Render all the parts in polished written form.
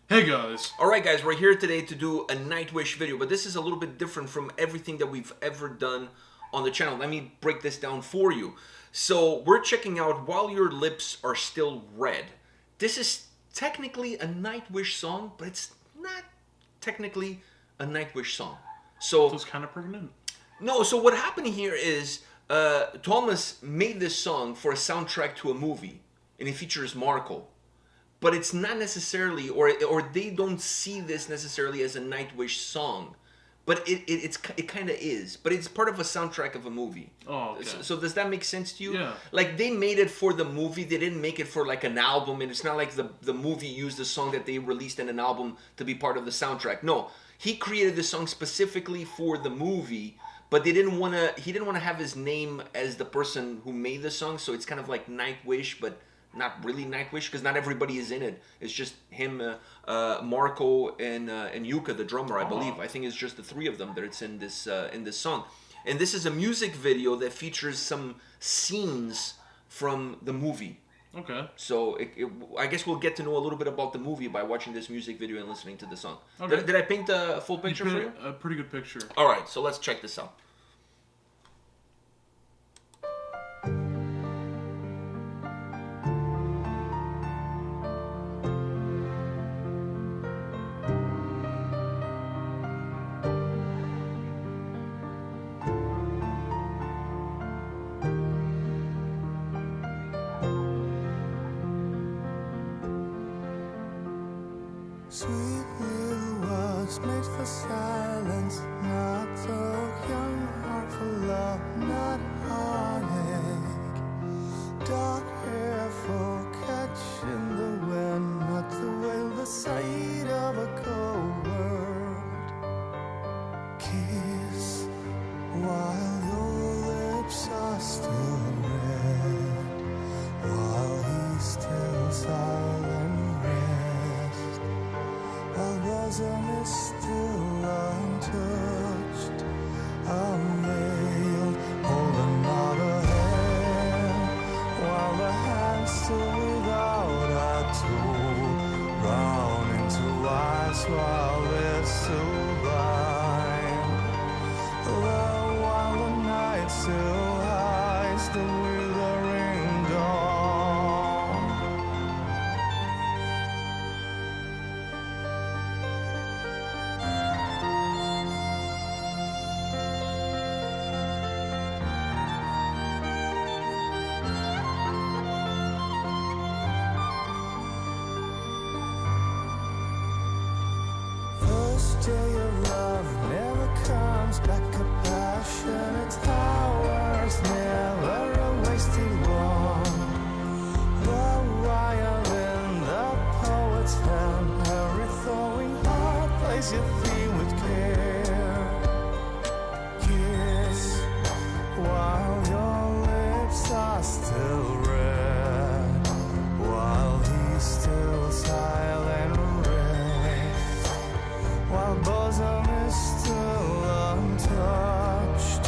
Hey guys! Alright guys, we're here today to do a Nightwish video, but this is a little bit different from everything that we've ever done on the channel. Let me break this down for you. So we're checking out While Your Lips Are Still Red. This is technically a Nightwish song, but it's not technically a Nightwish song. So it's kind of pregnant. No, so what happened here is Thomas made this song for a soundtrack to a movie, and it features Marco. But it's not necessarily, or they don't see this necessarily as a Nightwish song, but it kind of is. But it's part of a soundtrack of a movie. Oh, okay. So does that make sense to you? Yeah. Like they made it for the movie. They didn't make it for like an album, and it's not like the movie used the song that they released in an album to be part of the soundtrack. No, he created the song specifically for the movie. But they didn't want to. He didn't want to have his name as the person who made the song. So it's kind of like Nightwish, but not really Nightwish, because not everybody is in it. It's just him, Marco, and Yuka, the drummer, I believe. I think it's just the three of them that it's in this song. And this is a music video that features some scenes from the movie. Okay. So I guess we'll get to know a little bit about the movie by watching this music video and listening to the song. Okay. Did I paint a full picture for you? A pretty good picture. All right, so let's check this out. Sweet little words made for silence, not so young, heart for love, not heartache. Dark hair for catching the wind, not to wail the sight of a cold world. Kiss while your lips are still red, while he's still silent. Our bosom is still untouched, unveiled, hold another hand, while the hand's still without a tool, round into eyes while it's still blind. While the night still hides the withering dawn. First day of love never comes back, a passionate hours, never a wasted one. The violin, the poet's hand, every thawing heart plays your theme with care. Kiss while your lips are still red, while he's still silent. While bosom is still untouched,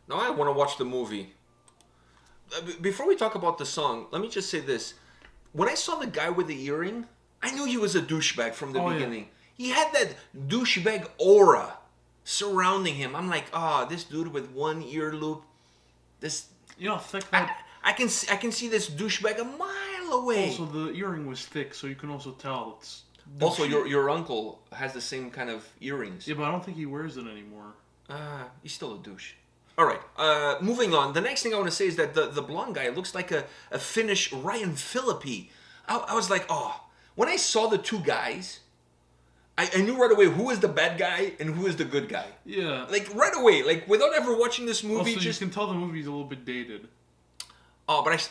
Now I want to watch the movie. Before we talk about the song, let me just say this. When I saw the guy with the earring, I knew he was a douchebag from the beginning. Yeah. He had that douchebag aura surrounding him. I'm like, this dude with one ear loop. This, you know, thick that. I can see this douchebag a mile away. Also, the earring was thick, so you can also tell it's. Also, your uncle has the same kind of earrings. Yeah, but I don't think he wears it anymore. He's still a douche. All right, moving on. The next thing I want to say is that the blonde guy looks like a Finnish Ryan Phillippe. I was like, when I saw the two guys, I knew right away who is the bad guy and who is the good guy. Yeah. Like, right away. Like, without ever watching this movie. Also, you can tell the movie's a little bit dated. Oh, but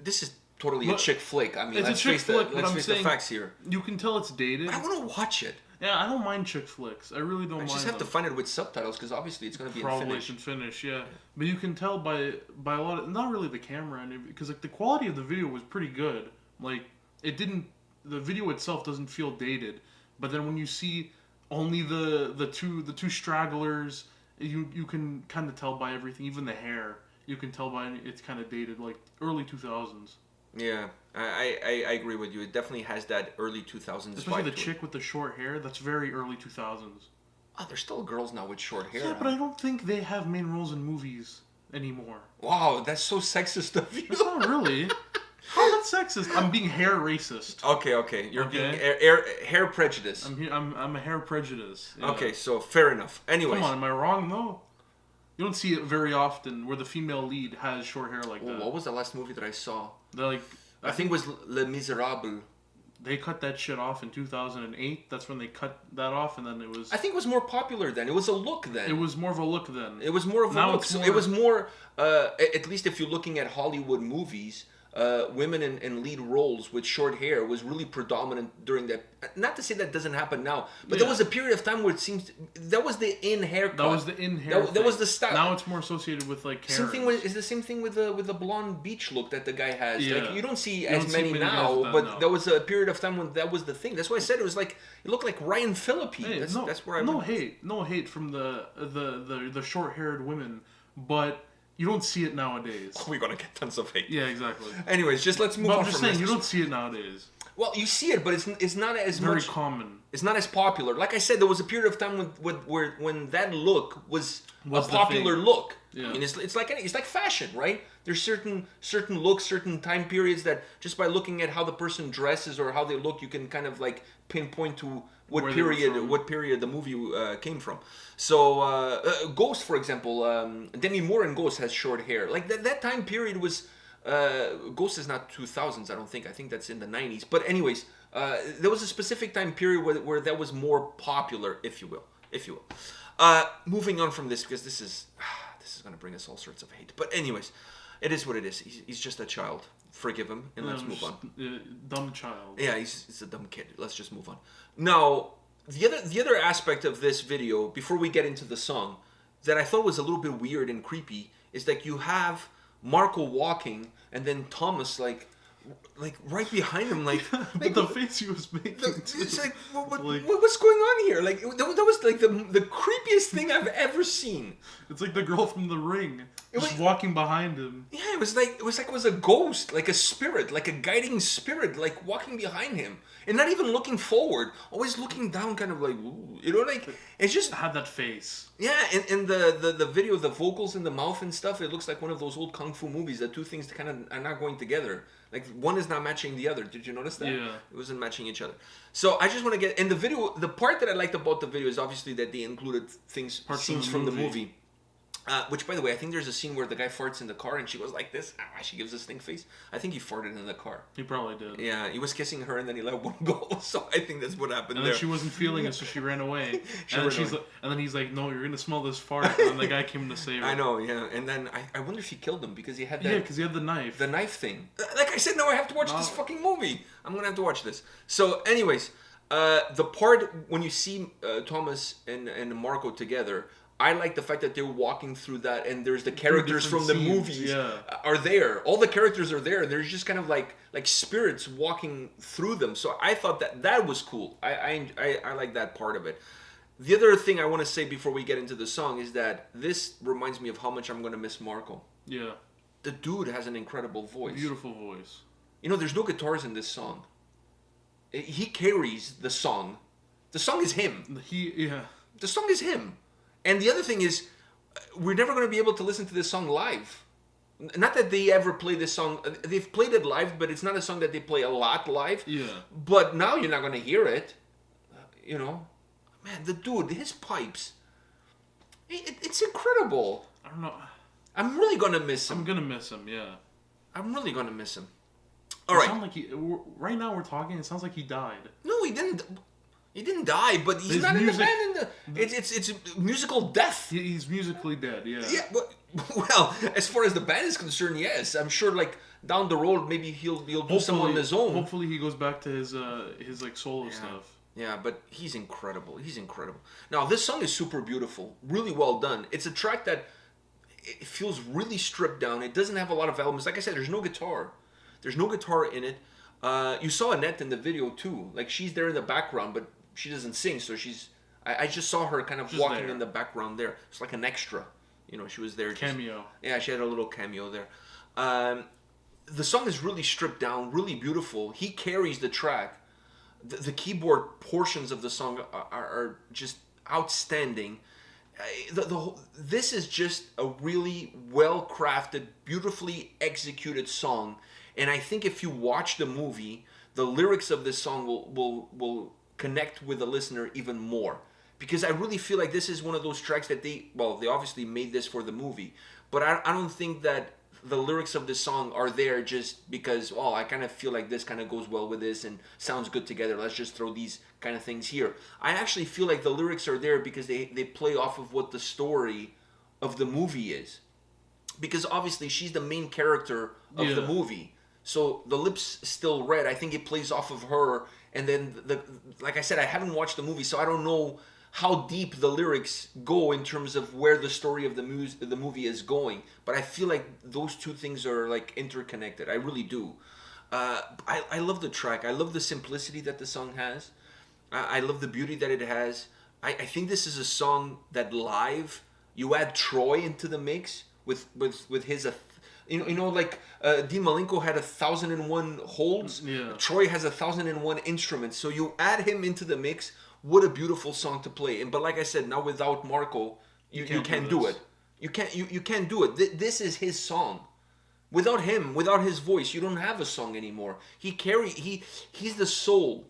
this is totally a chick flick. I mean, let's face the facts here. You can tell it's dated. But I want to watch it. Yeah, I don't mind chick flicks. I really don't mind. I just have to find it with subtitles because obviously it's going to be probably in Finnish. Yeah. But you can tell by a lot of, not really the camera, because like the quality of the video was pretty good. Like the video itself doesn't feel dated, but then when you see only the two stragglers, you can kind of tell by everything, even the hair. You can tell by it's kind of dated, like early 2000s. Yeah, I agree with you. It definitely has that early 2000s Especially vibe the chick with the short hair, that's very early 2000s. Oh, there's still girls now with short hair. Yeah, but I don't think they have main roles in movies anymore. Wow, that's so sexist of you. It's not really. How that's sexist? I'm being hair racist. Okay. You're being hair prejudice. I'm a hair prejudice. Yeah. Okay, so fair enough. Anyways. Come on, am I wrong? No. You don't see it very often where the female lead has short hair like that. What was the last movie that I saw? I think it was Les Miserables. They cut that shit off in 2008. That's when they cut that off, and then it was. I think it was more popular then. It was a look then. It was more of a look then. It was more of a look. So it was more, at least if you're looking at Hollywood movies, women in lead roles with short hair was really predominant during that. Not to say that doesn't happen now, but there was a period of time where it seems that was the in haircut. That was the in hair. That was the style. Now it's more associated with like. It's the same thing with the blonde beach look that the guy has. Yeah. Like, you don't see as many now, but there was a period of time when that was the thing. That's why I said it was like it looked like Ryan Phillippe. Hey, that's where I no hate from the short haired women, but. You don't see it nowadays. We're gonna get tons of hate. Yeah, exactly. Anyways, just let's move on. I'm just saying, you don't see it nowadays. Well, you see it, but it's not as very common. It's not as popular. Like I said, there was a period of time when that look was a popular look. Yeah. I mean, it's like fashion, right? There's certain looks, certain time periods that just by looking at how the person dresses or how they look, you can kind of like pinpoint to what period the movie came from. So Ghost, for example, Demi Moore in Ghost has short hair. Like that time period was Ghost is not 2000s, I don't think. I think that's in the 90s. But anyways, there was a specific time period where that was more popular, if you will. Moving on from this, because this is going to bring us all sorts of hate. But anyways, it is what it is. He's just a child. Forgive him, and let's move on. Dumb child. Yeah, he's a dumb kid. Let's just move on. Now, the other aspect of this video, before we get into the song, that I thought was a little bit weird and creepy, is that you have Marco walking, and then Thomas like right behind him, like the face he was making. It's like, what's going on here? Like that was like the creepiest thing I've ever seen. It's like the girl from The Ring, just walking behind him. Yeah, it was like it was a ghost, like a spirit, like a guiding spirit, like walking behind him, and not even looking forward, always looking down, kind of like, ooh, like it's just had that face. Yeah, and the video, the vocals in the mouth and stuff, it looks like one of those old kung fu movies. The two things kind of are not going together. Like one is not matching the other. Did you notice that? Yeah. It wasn't matching each other. So I just want to get in the video. The part that I liked about the video is obviously that they included scenes from the movie. Which, by the way, I think there's a scene where the guy farts in the car and she goes like this. She gives a stink face. I think he farted in the car. He probably did. Yeah, he was kissing her and then he let one go. So I think that's what happened there. And then she wasn't feeling it, so she ran away. And then he's like, "No, you're gonna smell this fart." And then the guy came to save her. I know, yeah. And then I wonder if he killed him because he had that. Yeah, because he had the knife. The knife thing. Like I said, no, I have to watch this fucking movie. I'm gonna have to watch this. So, anyways, the part when you see Thomas and Marco together. I like the fact that they're walking through that, and there's the characters from the movies are there. All the characters are there. There's just kind of like spirits walking through them. So I thought that was cool. I like that part of it. The other thing I want to say before we get into the song is that this reminds me of how much I'm going to miss Marco. Yeah. The dude has an incredible voice. Beautiful voice. You know, there's no guitars in this song. He carries the song. The song is him. Yeah. The song is him. And the other thing is, we're never going to be able to listen to this song live. Not that they ever play this song. They've played it live, but it's not a song that they play a lot live. Yeah. But now you're not going to hear it. You know? Man, the dude, his pipes. It's incredible. I don't know. I'm really going to miss him. I'm gonna miss him. Yeah. I'm really going to miss him. It All right. sound like right now we're talking. It sounds like he died. No, he didn't. He didn't die, but he's His not music- in the band. It's musical death. He's musically dead. Yeah. Yeah, but well, as far as the band is concerned, yes, I'm sure. Like down the road, maybe he'll do some on his own. Hopefully, he goes back to his like solo stuff. Yeah, but he's incredible. He's incredible. Now, this song is super beautiful, really well done. It's a track that it feels really stripped down. It doesn't have a lot of elements. Like I said, there's no guitar. There's no guitar in it. You saw Annette in the video too. Like she's there in the background, but she doesn't sing. So she's. I just saw her kind of Just walking there. in the background there. It's like an extra. You know, she was there. Cameo. Yeah, she had a little cameo there. The song is really stripped down, really beautiful. He carries the track. The keyboard portions of the song are just outstanding. This is just a really well-crafted, beautifully executed song. And I think if you watch the movie, the lyrics of this song will connect with the listener even more. Because I really feel like this is one of those tracks that they obviously made this for the movie. But I don't think that the lyrics of this song are there just because, I kind of feel like this kind of goes well with this and sounds good together. Let's just throw these kind of things here. I actually feel like the lyrics are there because they play off of what the story of the movie is. Because obviously she's the main character of the movie. So the lips still red. I think it plays off of her. And then, like I said, I haven't watched the movie, so I don't know how deep the lyrics go in terms of where the story of the movie is going. But I feel like those two things are like interconnected. I really do. I love the track. I love the simplicity that the song has. I love the beauty that it has. I think this is a song that live, you add Troy into the mix with his... like Dean Malenko had 1,001 holds. Yeah. Troy has 1,001 instruments. So you add him into the mix. What a beautiful song to play. But like I said, now without Marco, you can't do it. You can't do it. This is his song. Without him, without his voice, you don't have a song anymore. He's the soul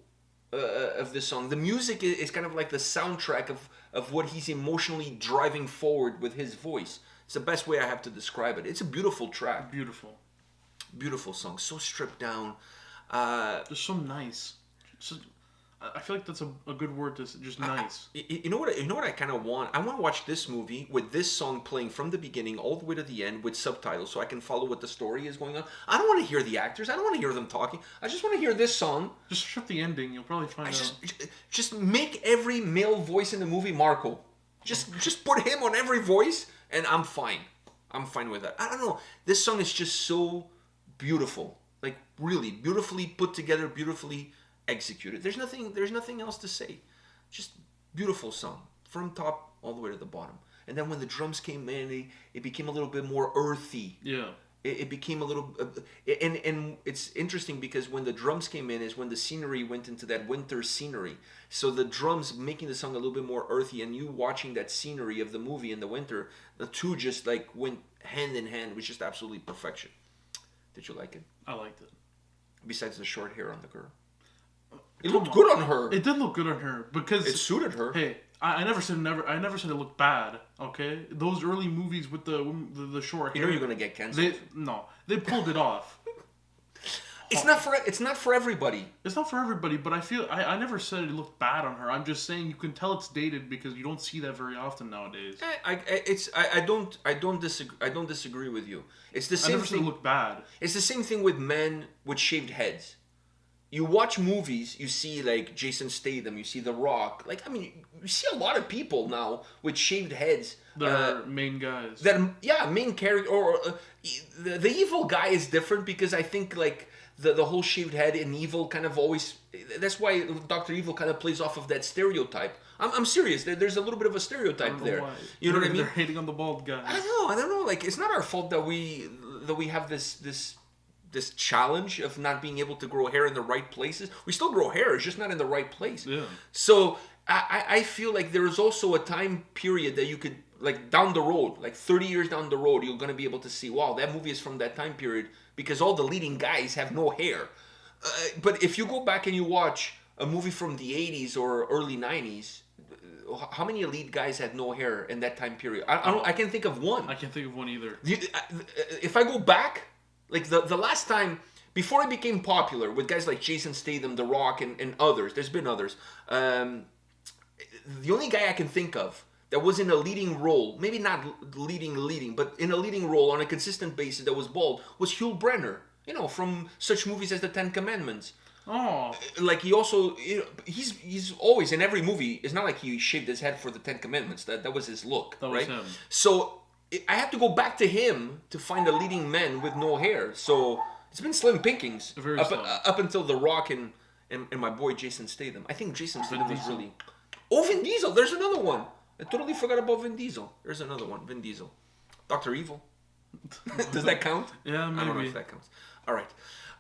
of this song. The music is kind of like the soundtrack of what he's emotionally driving forward with his voice. It's the best way I have to describe it. It's a beautiful track. Beautiful song. So stripped down. Just so nice. I feel like that's a good word to just nice. You know what I kind of want? I want to watch this movie with this song playing from the beginning all the way to the end with subtitles so I can follow what the story is going on. I don't want to hear the actors. I don't want to hear them talking. I just want to hear this song. Just strip the ending. You'll probably find out. Just make every male voice in the movie Marco. Just put him on every voice and I'm fine. I'm fine with that. I don't know. This song is just so beautiful. Like really beautifully put together, beautifully executed. There's nothing else to say. Just beautiful song from top all the way to the bottom. And then when the drums came in, it became a little bit more earthy. Yeah. It became a little, and it's interesting because when the drums came in is when the scenery went into that winter scenery. So the drums making the song a little bit more earthy, and you watching that scenery of the movie in the winter, the two just like went hand in hand, which is just absolutely perfection. Did you like it? I liked it. Besides the short hair on the girl. It looked good on her. It did look good on her because it suited her. Hey, I never said it looked bad. Okay, those early movies with the short hair. You know you're gonna get canceled. They pulled it off. It's not for everybody. It's not for everybody, but I feel I never said it looked bad on her. I'm just saying you can tell it's dated because you don't see that very often nowadays. I don't disagree with you. It's the same I never thing. said it looked bad. It's the same thing with men with shaved heads. You watch movies, you see like Jason Statham, you see The Rock. Like you see a lot of people now with shaved heads. They're main guys. Main character or the evil guy is different because I think like the whole shaved head and Evil kind of always. That's why Dr. Evil kind of plays off of that stereotype. I'm serious. There's a little bit of a stereotype there. Why. You know what I mean? They're hating on the bald guy. I don't know. Like, it's not our fault that we have this challenge of not being able to grow hair in the right places. We still grow hair, it's just not in the right place. Yeah. So I feel like there is also a time period that you could, like, down the road, like 30 years down the road, you're going to be able to see, wow, that movie is from that time period because all the leading guys have no hair. But if you go back and you watch a movie from the 80s or early 90s, how many lead guys had no hair in that time period? I can't think of one. I can't think of one either. If I go back, like the last time, before I became popular with guys like Jason Statham, The Rock, and others, there's been others. The only guy I can think of that was in a leading role, maybe not leading, but in a leading role on a consistent basis that was bald, was Hugh Brenner. You know, from such movies as The Ten Commandments. Oh. Like, he also, he's always in every movie. It's not like he shaved his head for The Ten Commandments. That was his look, That right? was him. So I have to go back to him to find a leading man with no hair. So it's been slim pickings Very slim. up until The Rock and my boy Jason Statham. I think Jason Statham was Diesel. really. Oh, Vin Diesel. There's another one. I totally forgot about Vin Diesel. There's another one. Vin Diesel. Dr. Evil. Does that count? Yeah, maybe. I don't know if that counts. All right.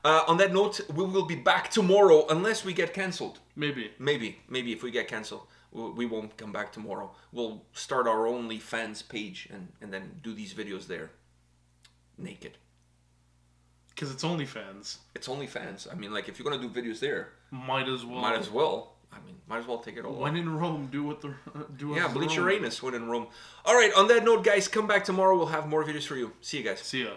On that note, we will be back tomorrow unless we get canceled. Maybe. Maybe if we get canceled, we won't come back tomorrow. We'll start our OnlyFans page and then do these videos there. Naked. Because it's OnlyFans. It's OnlyFans. I mean, like, if you're going to do videos there, Might as well. might as well. I mean, might as well take it all. When in Rome, do what the do. Yeah, as the bleach Romans. Uranus when in Rome. All right, on that note, guys, come back tomorrow. We'll have more videos for you. See you guys. See ya.